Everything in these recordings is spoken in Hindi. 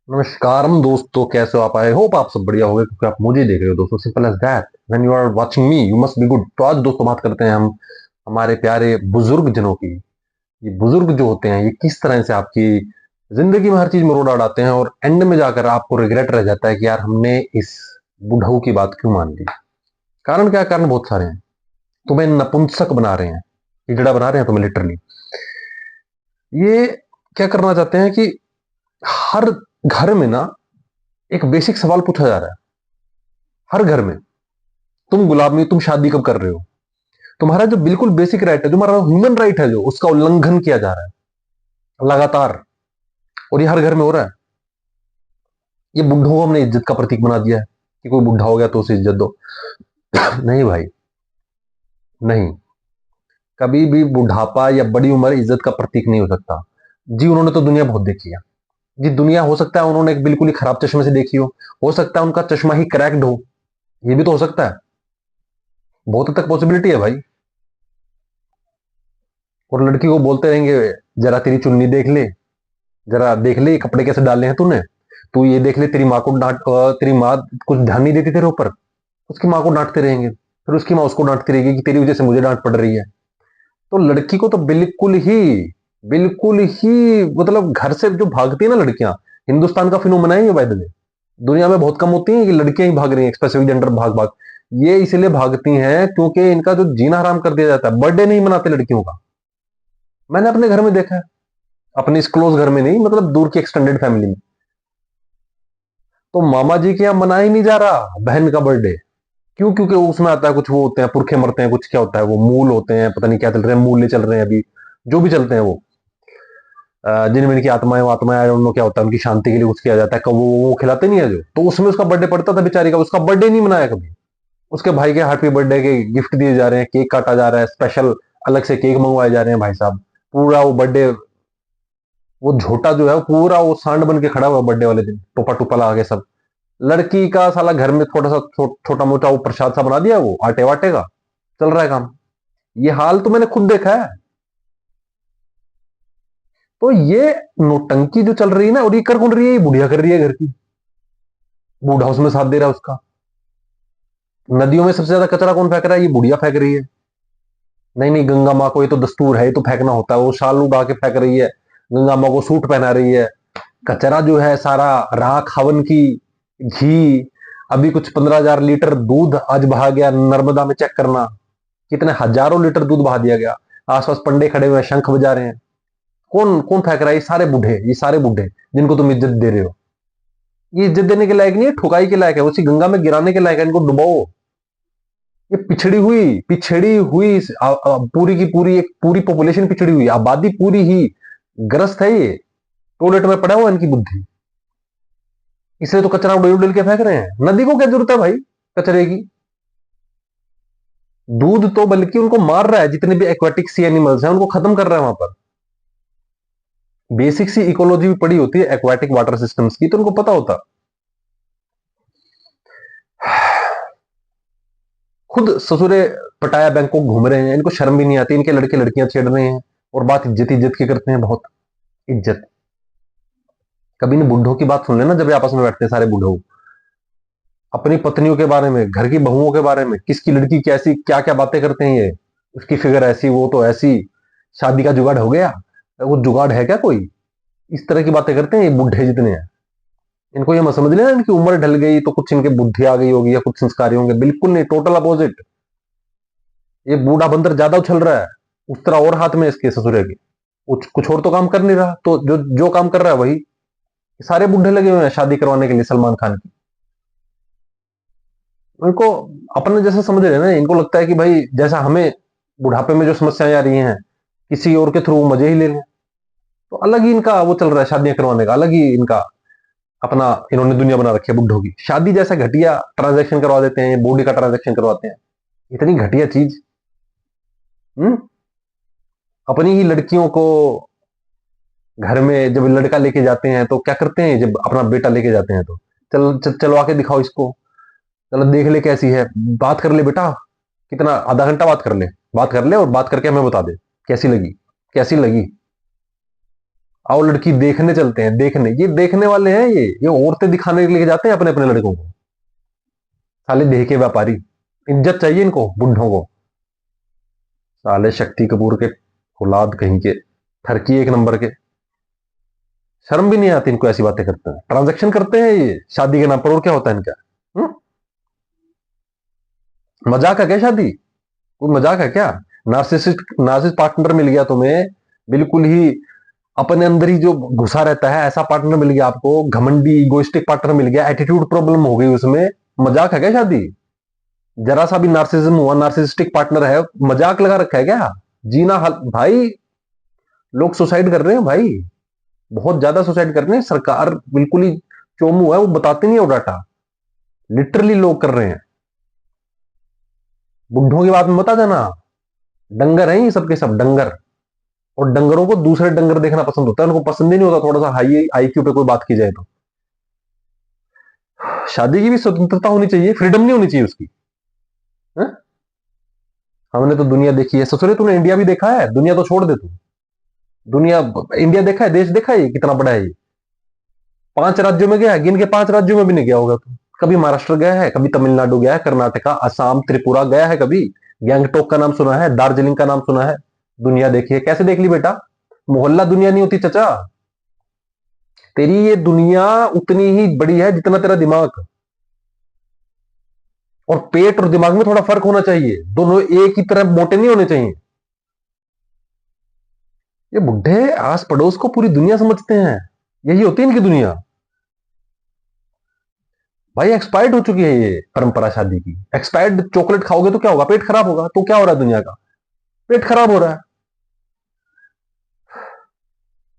नमस्कारम दोस्तों, कैसे हो आप? आई होप आप सब बढ़िया होंगे क्योंकि आप मुझे देख रहे हो दोस्तों। Simple as that, when you are watching me you must be good. तो आज दोस्तों बात करते हैं हम हमारे प्यारे बुजुर्ग जनों की। ये बुजुर्ग जो होते हैं ये किस तरह से आपकी जिंदगी में हर चीज में रोड़ अड़ाते हैं और एंड में जाकर आपको रिग्रेट रह जाता है कि यार हमने इस बुढ़ऊ की बात क्यों मान ली। कारण क्या? कारण बहुत सारे हैं। तुम्हें नपुंसक बना रहे हैं, हिजड़ा बना रहे हैं तुम्हें लिटरली। ये क्या करना चाहते हैं कि हर घर में ना एक बेसिक सवाल पूछा जा रहा है। हर घर में, तुम गुलामी, तुम शादी कब कर रहे हो? तुम्हारा जो बिल्कुल बेसिक राइट है, जो हमारा ह्यूमन राइट है, जो उसका उल्लंघन किया जा रहा है लगातार। और ये हर घर में हो रहा है। ये बुढ़ों को हमने इज्जत का प्रतीक बना दिया है कि कोई बुढ़ा हो गया तो उसे इज्जत दो। नहीं भाई, नहीं। कभी भी बुढ़ापा या बड़ी उम्र इज्जत का प्रतीक नहीं हो सकता। जी उन्होंने तो दुनिया बहुत देखी है। जी दुनिया, हो सकता है उन्होंने एक बिल्कुल ही खराब चश्मे से देखी हो सकता है उनका चश्मा ही क्रैक्ड हो। ये भी तो हो सकता है। बहुत हद तक पॉसिबिलिटी है भाई। और लड़की को बोलते रहेंगे, जरा तेरी चुन्नी देख ले, जरा देख ले ये कपड़े कैसे डाले हैं तूने, तू ये देख ले तेरी माँ को डांट, तेरी माँ कुछ ध्यान नहीं देती तेरे ऊपर। उसकी माँ को डांटते रहेंगे, फिर उसकी माँ उसको डांटती रहेगी कि तेरी वजह से मुझे डांट पड़ रही है। तो लड़की को तो बिल्कुल ही मतलब घर से जो भागती है ना लड़कियां, हिंदुस्तान का फिनोमेना है ये बाय द वे। दुनिया में बहुत कम होती हैं कि लड़कियां ही भाग रही हैं स्पेसिफिक जेंडर भाग भाग। ये इसलिए भागती हैं क्योंकि इनका जो जीना हराम कर दिया जाता है। बर्थडे नहीं मनाते लड़कियों का। मैंने अपने घर में देखा है। अपने इस क्लोज घर में नहीं, मतलब दूर की एक्सटेंडेड फैमिली में। तो मामा जी के यहाँ मना ही नहीं जा रहा बहन का बर्थडे। क्यों? क्योंकि उसमें आता है कुछ, वो होते हैं पुरखे मरते हैं, कुछ क्या होता है वो मूल होते हैं, पता नहीं क्या चल रहे हैं, मूल्य चल रहे हैं अभी। जो भी चलते हैं वो, जिनमें इनकी आत्माएं आत्माएं उनको क्या होता है, उनकी शांति के लिए कुछ किया जाता है। कब वो खिलाते नहीं है जो, तो उसमें उसका बर्थडे पड़ता था बेचारी का। उसका बर्थडे नहीं मनाया कभी। उसके भाई के हैप्पी बर्थडे के गिफ्ट दिए जा रहे हैं, केक काटा जा रहा है, स्पेशल अलग से केक मंगवाए जा रहे हैं भाई साहब। पूरा वो बर्थडे, वो झोटा जो है वो पूरा वो सांड बन के खड़ा हुआ बर्थडे वाले दिन, टोपा टोपा लगा के सब। लड़की का साला घर में थोड़ा सा छोटा मोटा वो प्रसाद सा बना दिया, वो आटे वाटे का चल रहा है काम। ये हाल तो मैंने खुद देखा है। तो ये नोटंकी जो चल रही है ना, और ये कर कौन रही है? ये बुढ़िया कर रही है घर की। बूढ़ा उसमें साथ दे रहा है उसका। नदियों में सबसे ज्यादा कचरा कौन फेंक रहा है? ये बुढ़िया फेंक रही है। नहीं नहीं, गंगा माँ को ये तो दस्तूर है, ये तो फेंकना होता है। वो शाल उड़ा के फेंक रही है, गंगा माँ को सूट पहना रही है। कचरा जो है सारा, राख हवन की, घी, अभी कुछ 15,000 लीटर दूध आज बहा गया नर्मदा में, चेक करना कितने हजारों लीटर दूध बहा दिया गया। आसपास पंडे खड़े हुए हैं, शंख बजा रहे हैं। कौन कौन फेंक रहा है? ये सारे बूढ़े, ये सारे बूढ़े जिनको तुम इज्जत दे रहे हो। ये इज्जत देने के लायक नहीं है, ठुकाई के लायक है, उसी गंगा में गिराने के लायक है। इनको डुबाओ। ये पिछड़ी हुई पूरी की पूरी, एक पूरी पॉपुलेशन पिछड़ी हुई, आबादी पूरी ही ग्रस्त है। ये टॉयलेट में पड़ा हुआ इनकी बुद्धि। इसलिए तो कचरा उड़ेल उड़ेल के फेंक रहे हैं। नदी को क्या जरूरत है भाई कचरे की? दूध तो बल्कि उनको मार रहा है, जितने भी एक्वाटिक सी एनिमल्स हैं उनको खत्म कर रहा है वहां पर। बेसिक सी इकोलॉजी भी पड़ी होती है एक्वाटिक वाटर सिस्टम्स की, तो उनको पता होता। खुद ससुरे पटाया बैंकॉक घूम रहे हैं, इनको शर्म भी नहीं आती। इनके लड़के लड़कियां छेड़ रहे हैं और बात इज्जत इज्जत की करते हैं। बहुत इज्जत। कभी इन बुढ़ों की बात सुन लेना जब ये आपस में बैठते हैं सारे बुढ़ो। अपनी पत्नियों के बारे में, घर की बहुओं के बारे में, किसकी लड़की कैसी क्या क्या बातें करते हैं ये। उसकी फिगर ऐसी, वो तो ऐसी, शादी का जुगाड़ हो गया। वो जुगाड़ है क्या कोई? इस तरह की बातें करते हैं ये बुढ़े जितने हैं। इनको ये मत समझ लेना इनकी उम्र ढल गई तो कुछ इनके बुद्धि आ गई होगी या कुछ संस्कारी होंगे। बिल्कुल नहीं, टोटल अपोजिट। ये बूढ़ा बंदर ज्यादा उछल रहा है। उस तरह और हाथ में इसके ससुरे के कुछ और तो काम कर नहीं रहा, तो जो जो काम कर रहा है वही। सारे बूढ़े लगे हुए हैं शादी करवाने के लिए सलमान खान की। इनको अपने जैसे समझ रहे हैं ना। इनको लगता है कि भाई जैसा हमें बुढ़ापे में जो समस्याएं आ रही हैं, किसी और के थ्रू मजे ही ले लें। तो अलग ही इनका वो चल रहा है शादियां करवाने का, अलग ही इनका अपना इन्होंने दुनिया बना रखी है बुढ़ों की। शादी जैसा घटिया ट्रांजैक्शन करवा देते हैं, बॉडी का ट्रांजैक्शन करवाते हैं। इतनी घटिया चीज। हम्म। अपनी ही लड़कियों को घर में जब लड़का लेके जाते हैं तो क्या करते हैं? जब अपना बेटा लेके जाते हैं तो चलवा के दिखाओ इसको, चलो देख ले कैसी है, बात कर ले बेटा। कितना, आधा घंटा बात कर ले। बात कर ले और बात करके हमें बता दे कैसी लगी, कैसी लगी। आओ लड़की देखने चलते हैं, देखने, ये देखने वाले हैं, ये औरतें दिखाने के लिए जाते हैं अपने अपने लड़कों को, साले देह के व्यापारी। इज्जत चाहिए इनको बुढ़ों को, साले शक्ति कपूर के औलाद कहीं के, ठरकी एक नंबर के। शर्म भी नहीं आती इनको, ऐसी बातें करते हैं, ट्रांजैक्शन करते हैं ये शादी के नाम पर, और क्या होता है इनका? मजाक है क्या शादी? कोई मजाक है क्या? नार्सिसिस्ट पार्टनर मिल गया तुम्हें, बिल्कुल ही अपने अंदर ही जो घुसा रहता है, ऐसा पार्टनर मिल गया आपको, घमंडी इगोइस्टिक पार्टनर मिल गया, एटीट्यूड प्रॉब्लम हो गई उसमें, मजाक है क्या शादी? जरा सा भी नार्सिसिज्म हुआ, नार्सिसिस्टिक पार्टनर है, मजाक लगा रखा है क्या? जीना हाल भाई, लोग सुसाइड कर रहे हैं भाई, बहुत ज्यादा सुसाइड कर रहे हैं, सरकार बिल्कुल ही चोमू है, वो बताते नहीं है वो डाटा, लिटरली लोग कर रहे हैं। बुढ़ों की बात में बता देना, डंगर है ये सबके सब डंगर, और डंगरों को दूसरे डंगर देखना पसंद होता है, उनको पसंद ही नहीं होता थोड़ा सा हाई आईक्यू पे कोई बात की जाए तो। शादी की भी स्वतंत्रता होनी चाहिए, फ्रीडम नहीं होनी चाहिए उसकी है? हमने तो दुनिया देखी है ससुरे, तूने इंडिया भी देखा है, दुनिया तो छोड़ दे तू, दुनिया, इंडिया देखा है, देश देखा है कितना बड़ा है ये, 5 राज्यों में गया है, गिन के 5 राज्यों में भी नहीं गया होगा तू। कभी महाराष्ट्र गया है, कभी तमिलनाडु गया है, कर्नाटका, असम, त्रिपुरा गया है कभी? गैंगटोक का नाम सुना है, दार्जिलिंग का नाम सुना है? दुनिया देखी है, कैसे देख ली बेटा? मोहल्ला दुनिया नहीं होती चचा, तेरी ये दुनिया उतनी ही बड़ी है जितना तेरा दिमाग, और पेट और दिमाग में थोड़ा फर्क होना चाहिए, दोनों एक ही तरह मोटे नहीं होने चाहिए। ये बुढ़े आस पड़ोस को पूरी दुनिया समझते हैं, यही होती है इनकी दुनिया। भाई एक्सपायर्ड हो चुकी है ये परंपरा शादी की, एक्सपायर्ड चॉकलेट खाओगे तो क्या होगा? पेट खराब होगा। तो क्या हो रहा है दुनिया का? पेट खराब हो रहा है।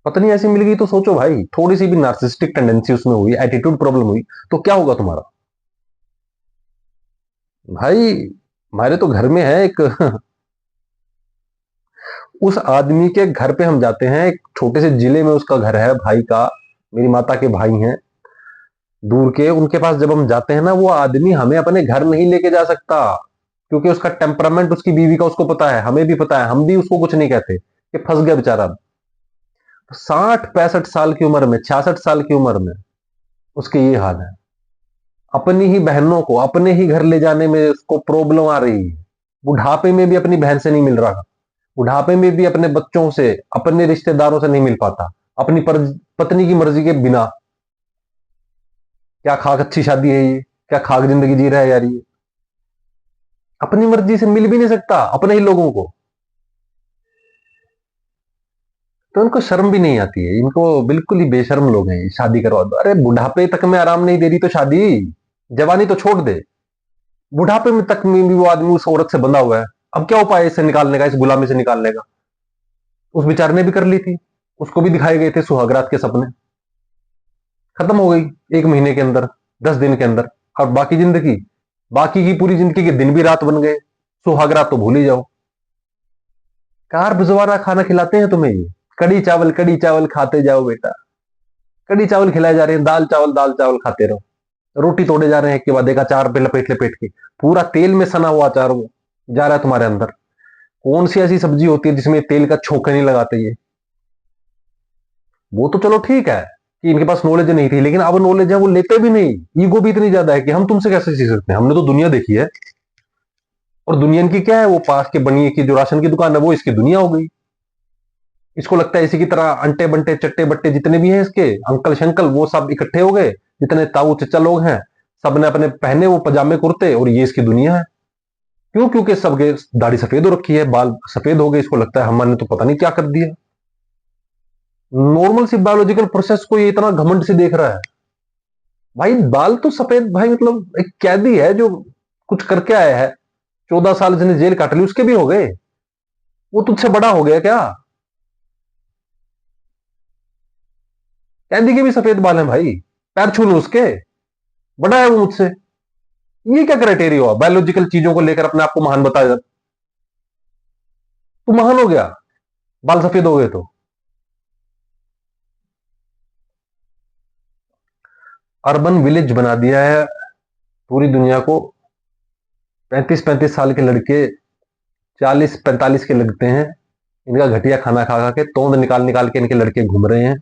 पत्नी ऐसी मिल गई तो सोचो भाई, थोड़ी सी भी नार्सिसिस्टिक टेंडेंसी उसमें हुई, एटीट्यूड प्रॉब्लम हुई, तो क्या होगा तुम्हारा? भाई हमारे तो घर में है एक उस आदमी के घर पे हम जाते हैं, एक छोटे से जिले में उसका घर है, भाई का, मेरी माता के भाई हैं दूर के, उनके पास जब हम जाते हैं ना, वो आदमी हमें अपने घर नहीं लेके जा सकता, क्योंकि उसका टेम्परामेंट, उसकी बीवी का उसको पता है, हमें भी पता है, हम भी उसको कुछ नहीं कहते कि फंस गया बेचारा। 60-65 साल की उम्र में, 66 साल की उम्र में उसके ये हाल है, अपनी ही बहनों को अपने ही घर ले जाने में उसको प्रॉब्लम आ रही है, बुढ़ापे में भी अपनी बहन से नहीं मिल रहा, बुढ़ापे में भी अपने बच्चों से, अपने रिश्तेदारों से नहीं मिल पाता, अपनी पत्नी की मर्जी के बिना। क्या खाक अच्छी शादी है ये? क्या खाक जिंदगी जी रहा है यार ये? अपनी मर्जी से मिल भी नहीं सकता अपने ही लोगों को, तो इनको शर्म भी नहीं आती है, इनको बिल्कुल ही बेशर्म लोग हैं। शादी करवा दो, अरे बुढ़ापे तक में आराम नहीं दे रही तो शादी, जवानी तो छोड़ दे, बुढ़ापे में तक में भी वो आदमी उस औरत से बंधा हुआ है। अब क्या उपाय है इससे निकालने का, इस गुलामी से निकालने का? उस बेचारे ने भी कर ली थी, उसको भी दिखाए गए थे सुहागरात के सपने, खत्म हो गई 1 महीने के अंदर, 10 दिन के अंदर। और बाकी जिंदगी, बाकी की पूरी जिंदगी के दिन भी रात बन गए, सुहागरात तो भूल ही जाओ। कार भिजवाना खाना खिलाते हैं तुम्हें ये, कड़ी चावल खाते जाओ बेटा, कड़ी चावल खिलाए जा रहे हैं, दाल चावल खाते रहो, रोटी तोड़े जा रहे हैं एक के बाद एक, अचार पे लपेट लपेट के, पूरा तेल में सना हुआ अचार वो जा रहा है तुम्हारे अंदर। कौन सी ऐसी सब्जी होती है जिसमें तेल का छोंका नहीं लगाते ये? वो तो चलो ठीक है कि इनके पास नॉलेज नहीं थी, लेकिन अब नॉलेज है वो लेते भी नहीं, ईगो भी इतनी ज्यादा है कि हम तुमसे कैसे सीख सकते हैं, हमने तो दुनिया देखी है। और दुनिया की क्या है, वो पास के बनिए की जो राशन की दुकान है वो इसकी दुनिया हो गई। इसको लगता है इसी की तरह अंटे बंटे चट्टे बट्टे जितने भी हैं इसके अंकल शंकल, वो सब इकट्ठे हो गए, जितने ताऊ चचा लोग हैं, सब ने अपने पहने वो पजामे कुर्ते, और ये इसकी दुनिया है। क्यों? क्योंकि सबके दाढ़ी सफेद हो रखी है, बाल सफेद हो गए, इसको लगता है हमने तो पता नहीं क्या कर दिया। नॉर्मल सी बायोलॉजिकल प्रोसेस को ये इतना घमंड से देख रहा है। भाई बाल तो सफेद, भाई मतलब एक कैदी है जो कुछ करके आया है, 14 साल जिसने जेल काट ली उसके भी हो गए, वो तुझसे बड़ा हो गया क्या? कैदी के भी सफेद बाल हैं भाई, पैर छू लो उसके, बड़ा है वो मुझसे। ये क्या क्राइटेरिया हुआ बायोलॉजिकल चीजों को लेकर अपने आप को महान बताया? तू महान हो गया बाल सफेद हो गए तो? अर्बन विलेज बना दिया है पूरी दुनिया को। 35-35 साल के लड़के 40-45 के लगते हैं, इनका घटिया खाना खा खा के तोंद निकाल निकाल के इनके लड़के घूम रहे हैं।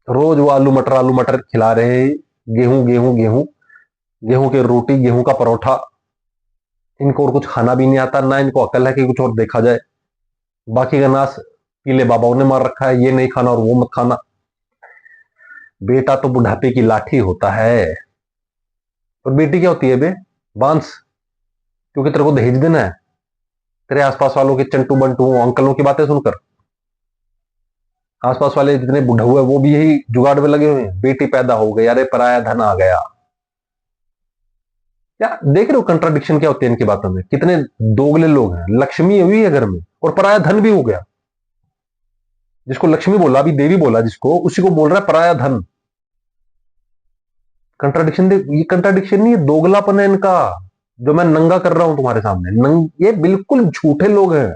रोज वो आलू मटर खिला रहे हैं। गेहूं गेहूं गेहूं, गेहूं की रोटी, गेहूं का परोठा। इनको और कुछ खाना भी नहीं आता, ना इनको अकल है कि कुछ और देखा जाए। बाकी का नाश पीले बाबाओं ने मार रखा है, ये नहीं खाना और वो मत खाना। बेटा तो बुढ़ापे की लाठी होता है, और बेटी क्या होती है बे? बांस। क्योंकि तेरे को दहेज देना है, तेरे आसपास वालों के चंटू बंटू अंकलों की बातें सुनकर। आसपास वाले जितने बुढ़ा हुए वो भी यही जुगाड़ में लगे हुए हैं, बेटी पैदा हो गई, अरे पराया धन आ गया। क्या देख रहे हो कंट्राडिक्शन क्या होती है इनकी बातों में? कितने दोगले लोग हैं। लक्ष्मी हुई है घर में और पराया धन भी हो गया। जिसको लक्ष्मी बोला, अभी देवी बोला जिसको, उसी को बोल रहा है पराया धन। कंट्राडिक्शन दे, ये कंट्राडिक्शन नहीं है, दोगलापन है इनका। जो मैं नंगा कर रहा हूं तुम्हारे सामने, ये बिल्कुल झूठे लोग हैं।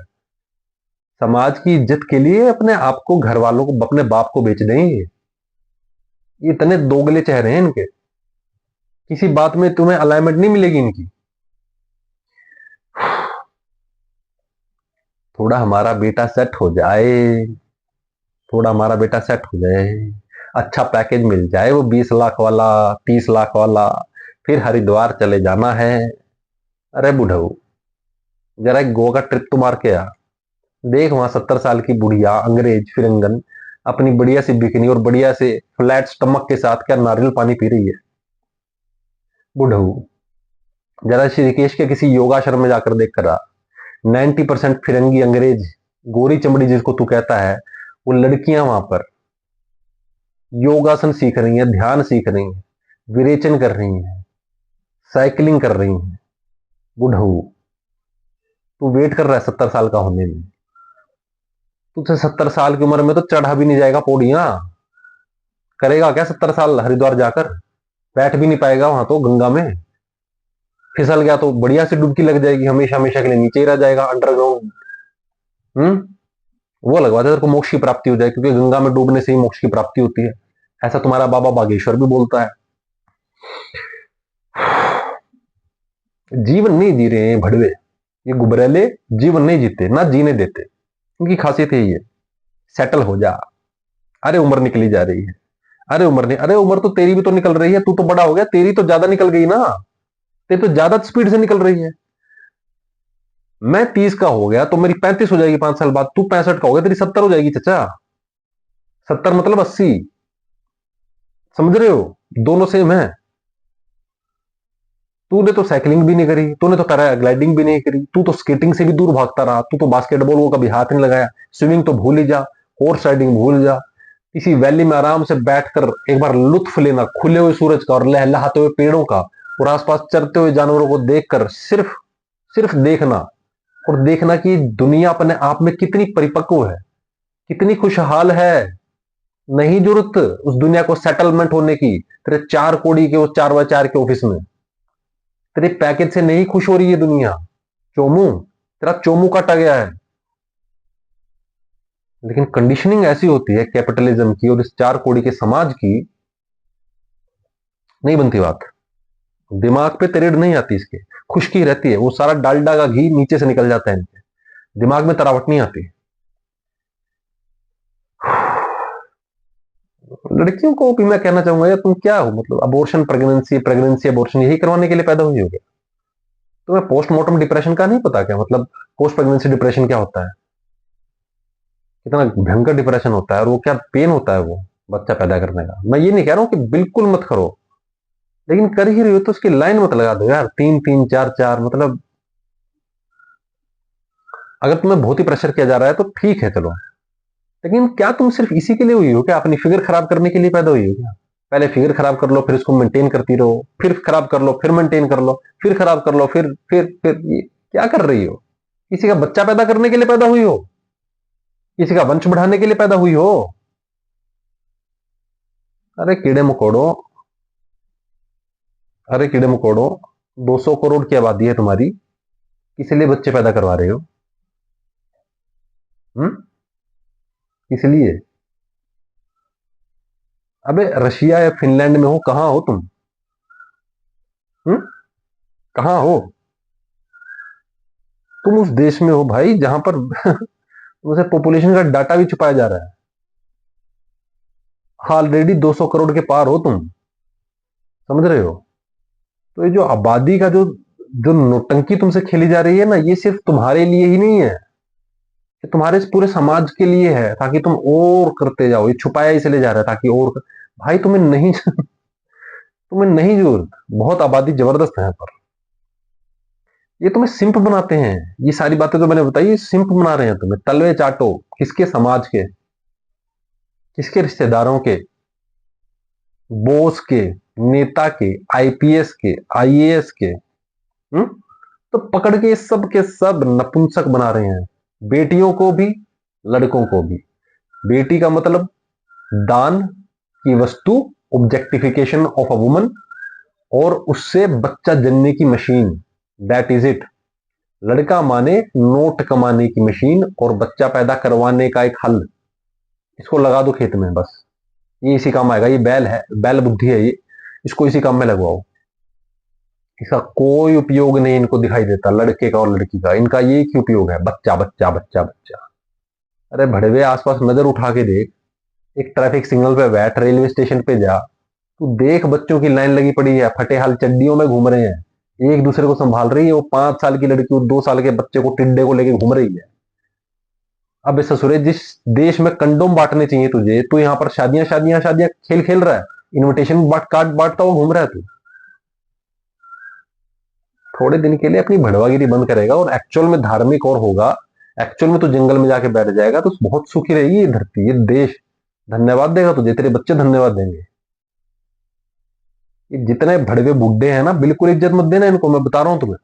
समाज की इज्जत के लिए अपने आप को, घर वालों को, अपने बाप को बेच देंगे। ये इतने दोगले चेहरे हैं इनके, किसी बात में तुम्हें अलाइनमेंट नहीं मिलेगी इनकी। थोड़ा हमारा बेटा सेट हो जाए, थोड़ा हमारा बेटा सेट हो जाए, अच्छा पैकेज मिल जाए, वो 20 लाख वाला, 30 लाख वाला, फिर हरिद्वार चले जाना है। अरे बुढ़ऊ, जरा एक गो का ट्रिप तो मार के आ। देख वहां 70 साल की बुढ़िया अंग्रेज फिरंगन अपनी बढ़िया सी बिकनी और बढ़िया से फ्लैट स्टमक के साथ क्या नारियल पानी पी रही है। बुढ़ऊ, जरा ऋषिकेश के किसी योगाश्रम में जाकर देख कर आ। 90% फिरंगी अंग्रेज गोरी चमड़ी जिसको तू कहता है, वो लड़कियां वहां पर योगासन सीख रही हैं, ध्यान सीख रही हैं, विरेचन कर रही हैं, साइकिलिंग कर रही हैं। बुढ़ऊ, तू वेट कर रहा है 70 साल का होने में। तुझे 70 साल की उम्र में तो चढ़ा भी नहीं जाएगा पौड़ियां। करेगा क्या 70 साल हरिद्वार जाकर? बैठ भी नहीं पाएगा वहां तो गंगा में। फिसल गया तो बढ़िया से डुबकी लग जाएगी, हमेशा हमेशा के लिए नीचे ही रह जाएगा अंडरग्राउंड। वो लगवा दे, तेरे को मोक्ष की प्राप्ति हो जाए, क्योंकि गंगा में डूबने से ही मोक्ष की प्राप्ति होती है। ऐसा तुम्हारा बाबा बागेश्वर भी बोलता है। जीवन नहीं जी रहे हैं भड़वे, ये गुबरैले जीवन नहीं जीते, ना जीने देते। उनकी खासियत यही है, सेटल हो जा। अरे उम्र निकली जा रही है, अरे उम्र नहीं, अरे उम्र तो तेरी भी तो निकल रही है, तू तो बड़ा हो गया, तेरी तो ज्यादा निकल गई ना। तेरी तो ज्यादा स्पीड से निकल रही है। मैं 30 का हो गया तो मेरी 35 हो जाएगी 5 साल बाद, तू 65 का हो गया तेरी 70 हो जाएगी चाचा। 70 मतलब 80, समझ रहे हो? दोनों सेम है। तूने तो साइकिलिंग भी नहीं करी, तूने तो पैराग्लाइडिंग भी नहीं करी, तू तो स्केटिंग से भी दूर भागता रहा, तू तो बास्केटबॉल को कभी हाथ नहीं लगाया, स्विमिंग तो भूल ही जा, हॉर्स राइडिंग भूल जा। किसी वैली में आराम से बैठकर एक बार लुत्फ लेना खुले हुए सूरज का और लहलहाते हुए पेड़ों का, और आसपास चरते हुए जानवरों को देखकर सिर्फ सिर्फ देखना, और देखना कि दुनिया अपने आप में कितनी परिपक्व है, कितनी खुशहाल है। नहीं जरूरत उस दुनिया को सेटलमेंट होने की, तेरे 4 कौड़ी के उस 4x4 के ऑफिस में। तेरे पैकेज से नहीं खुश हो रही है दुनिया। चोमू, तेरा चोमू काटा गया है। लेकिन कंडीशनिंग ऐसी होती है कैपिटलिज्म की और इस 4 कौड़ी के समाज की, नहीं बनती बात। दिमाग पे तरेड़ नहीं आती इसके, खुशकी रहती है, वो सारा डालडा का घी नीचे से निकल जाता है इनके, दिमाग में तरावट नहीं आती। लड़कियों को भी मैं कहना चाहूंगा, यार तुम क्या हो, मतलब अबॉर्शन, प्रेगनेंसी प्रेगनेंसी अबॉर्शन यही करवाने के लिए पैदा हुई हो गया? तुम्हें पोस्टमार्टम डिप्रेशन का नहीं पता क्या? मतलब पोस्ट प्रेगनेंसी डिप्रेशन क्या होता है, कितना भयंकर डिप्रेशन होता है, और वो क्या पेन होता है वो बच्चा पैदा करने का। मैं ये नहीं कह रहा हूं कि बिल्कुल मत करो, लेकिन कर ही रही हो तो उसकी लाइन मत लगा दो यार, 3 3 4 4। मतलब अगर तुम्हें बहुत ही प्रेशर किया जा रहा है तो ठीक है चलो, लेकिन क्या तुम सिर्फ इसी के लिए हुई हो क्या? अपनी फिगर खराब करने के लिए पैदा हुई हो क्या? पहले फिगर खराब कर लो, फिर उसको मेंटेन करती रहो, फिर खराब कर लो, फिर मेंटेन कर लो, फिर खराब कर लो, फिर ये क्या कर रही हो? किसी का बच्चा पैदा करने के लिए पैदा हुई हो? किसी का वंश बढ़ाने के लिए पैदा हुई हो? अरे कीड़े मकोड़ो, अरे कीड़े मकोड़ो, 200 करोड़ की आबादी है तुम्हारी, किस लिए बच्चे पैदा करवा रहे हो? हम्म? किस लिए? अबे रशिया या फिनलैंड में हो, कहां हो तुम? हम्म? कहां हो? तुम उस देश में हो भाई जहां पर तुमसे पॉपुलेशन का डाटा भी छुपाया जा रहा है। ऑलरेडी 200 करोड़ के पार हो तुम, समझ रहे हो? तो ये जो आबादी का जो जो नोटंकी तुमसे खेली जा रही है ना, ये सिर्फ तुम्हारे लिए ही नहीं है, ये तुम्हारे इस पूरे समाज के लिए है, ताकि तुम और करते जाओ। ये छुपाया इसलिए जा रहा है ताकि और भाई तुम्हें नहीं तुम्हें नहीं जरूरत, बहुत आबादी जबरदस्त है पर ये तुम्हें सिंप बनाते हैं। ये सारी बातें जो मैंने बताई, ये सिंप बना रहे हैं तुम्हें। तलवे चाटो, किसके? समाज के, किसके? रिश्तेदारों के, बॉस के, नेता के, आईपीएस के, आईएएस के। तो पकड़ के सब के सब नपुंसक बना रहे हैं, बेटियों को भी, लड़कों को भी। बेटी का मतलब दान की वस्तु, ऑब्जेक्टिफिकेशन ऑफ अ वुमन, और उससे बच्चा जनने की मशीन, दैट इज इट। लड़का माने नोट कमाने की मशीन और बच्चा पैदा करवाने का एक हल। इसको लगा दो खेत में, बस ये इसी काम आएगा। ये बैल है, बैल बुद्धि है ये, इसको इसी काम में लगवाओ। इसका कोई उपयोग नहीं इनको दिखाई देता, लड़के का और लड़की का। इनका ये ही उपयोग है, बच्चा बच्चा बच्चा बच्चा। अरे भड़वे, आसपास नजर उठा के देख, एक ट्रैफिक सिग्नल पे बैठ, रेलवे स्टेशन पे जा, तू देख बच्चों की लाइन लगी पड़ी है, फटे हाल चड्डियों में घूम रहे हैं, एक दूसरे को संभाल रही है। वो 5 साल की लड़की, वो 2 साल के बच्चे को, टिड्डे को लेके घूम रही है। अब ससुरे, जिस देश में कंडोम बांटने चाहिए तुझे, तू यहाँ पर शादियां शादियां शादियां खेल खेल रहा है, इनविटेशन बाट काट बांटता हुआ घूम रहा है तू। थोड़े दिन के लिए अपनी भड़वागिरी बंद करेगा और एक्चुअल में धार्मिक और होगा, एक्चुअल में तू जंगल में जाके बैठ जाएगा, तो बहुत सुखी रहेगी ये धरती, ये देश धन्यवाद देगा तुझे, तेरे बच्चे धन्यवाद देंगे। ये जितने भड़वे बुड्ढे हैं ना, बिल्कुल इज्जत मत देना इनको, मैं बता रहा हूं तुम्हें,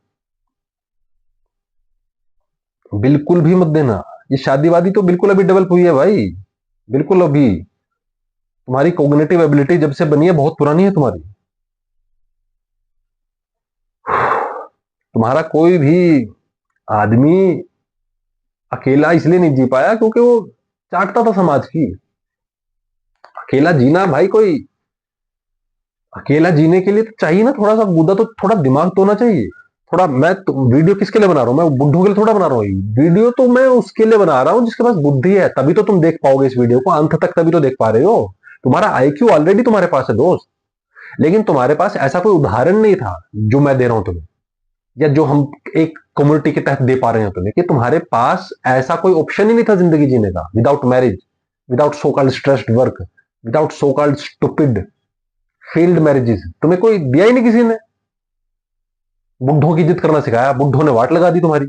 बिल्कुल भी मत देना। ये शादीवादी तो बिल्कुल अभी डेवलप हुई है भाई, बिल्कुल अभी। तुम्हारी कॉग्निटिव एबिलिटी जब से बनी है बहुत पुरानी है तुम्हारी। तुम्हारा कोई भी आदमी अकेला इसलिए नहीं जी पाया क्योंकि वो चाटता था समाज की। अकेला जीना भाई, कोई अकेला जीने के लिए तो चाहिए ना थोड़ा सा गुदा, तो थोड़ा दिमाग तो होना चाहिए थोड़ा। मैं तो वीडियो किसके लिए बना रहा हूं? मैं बुद्धू के लिए थोड़ा बना रहा हूँ वीडियो, तो मैं उसके लिए बना रहा हूँ जिसके पास बुद्धि है, तभी तो तुम देख पाओगे इस वीडियो को अंत तक, तभी तो देख पा रहे हो। तुम्हारा आईक्यू ऑलरेडी तुम्हारे पास है दोस्त, लेकिन तुम्हारे पास ऐसा कोई उदाहरण नहीं था जो मैं दे रहा हूं तुम्हें, या जो हम एक कम्युनिटी के तहत दे पा रहे हैं तुम्हें, कि तुम्हारे पास ऐसा कोई ऑप्शन ही नहीं था जिंदगी जीने का, without marriage, without so called stressed work, without so called stupid field marriages. तुम्हें कोई दिया ही नहीं किसी ने। बुढ़ों की इज्जत करना सिखाया, बुढ़ों ने वाट लगा दी तुम्हारी।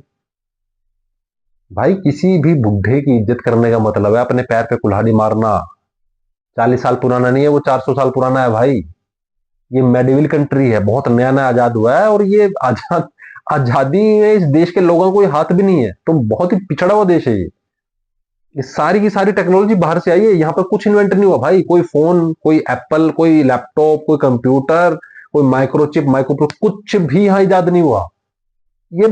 भाई किसी भी बुढ़े की इज्जत करने का मतलब है अपने पैर पे कुल्हाड़ी मारना। 40 साल पुराना नहीं है वो, 400 साल पुराना है भाई। ये मेडिवल कंट्री है, बहुत नया नया आजाद हुआ है, और ये आजादी में इस देश के लोगों को कोई हाथ भी नहीं है, तो बहुत ही पिछड़ा हुआ देश है ये सारी की सारी टेक्नोलॉजी बाहर से आई है, यहाँ पर कुछ इन्वेंट नहीं हुआ भाई। कोई फोन, कोई एप्पल, कोई लैपटॉप, कोई कंप्यूटर, कोई माइक्रोचिप, माइक्रो, कुछ भी यहाँ इजाद नहीं हुआ। ये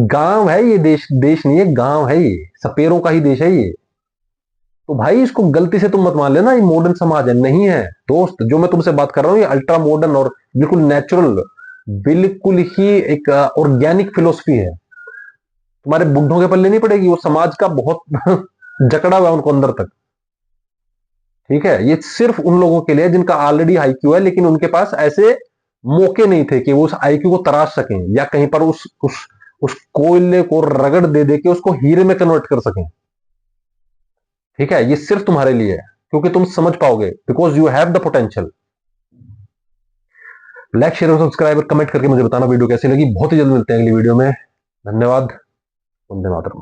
गांव है, ये देश देश नहीं है, गांव है, ये सपेरों का ही देश है ये। तो भाई इसको गलती से तुम मत मान लेना ये मॉडर्न समाज है, नहीं है दोस्त। जो मैं तुमसे बात कर रहा हूँ ये अल्ट्रा मॉडर्न और बिल्कुल नेचुरल, बिल्कुल ही एक ऑर्गेनिक फिलोसफी है। तुम्हारे बुढ़ों के पल्ले नहीं पड़ेगी, वो समाज का बहुत जकड़ा हुआ है उनको अंदर तक। ठीक है, ये सिर्फ उन लोगों के लिए जिनका ऑलरेडी आईक्यू है, लेकिन उनके पास ऐसे मौके नहीं थे कि वो उस आईक्यू को तराश सकें, या कहीं पर उस कोयले को रगड़ दे दे के उसको हीरे में कन्वर्ट कर सकें। ठीक है, ये सिर्फ तुम्हारे लिए है, क्योंकि तुम समझ पाओगे, because you have the potential. Like, share और सब्सक्राइब और कमेंट करके मुझे बताना वीडियो कैसी लगी। बहुत ही जल्द मिलते हैं अगली वीडियो में। धन्यवाद। वंदे मातरम।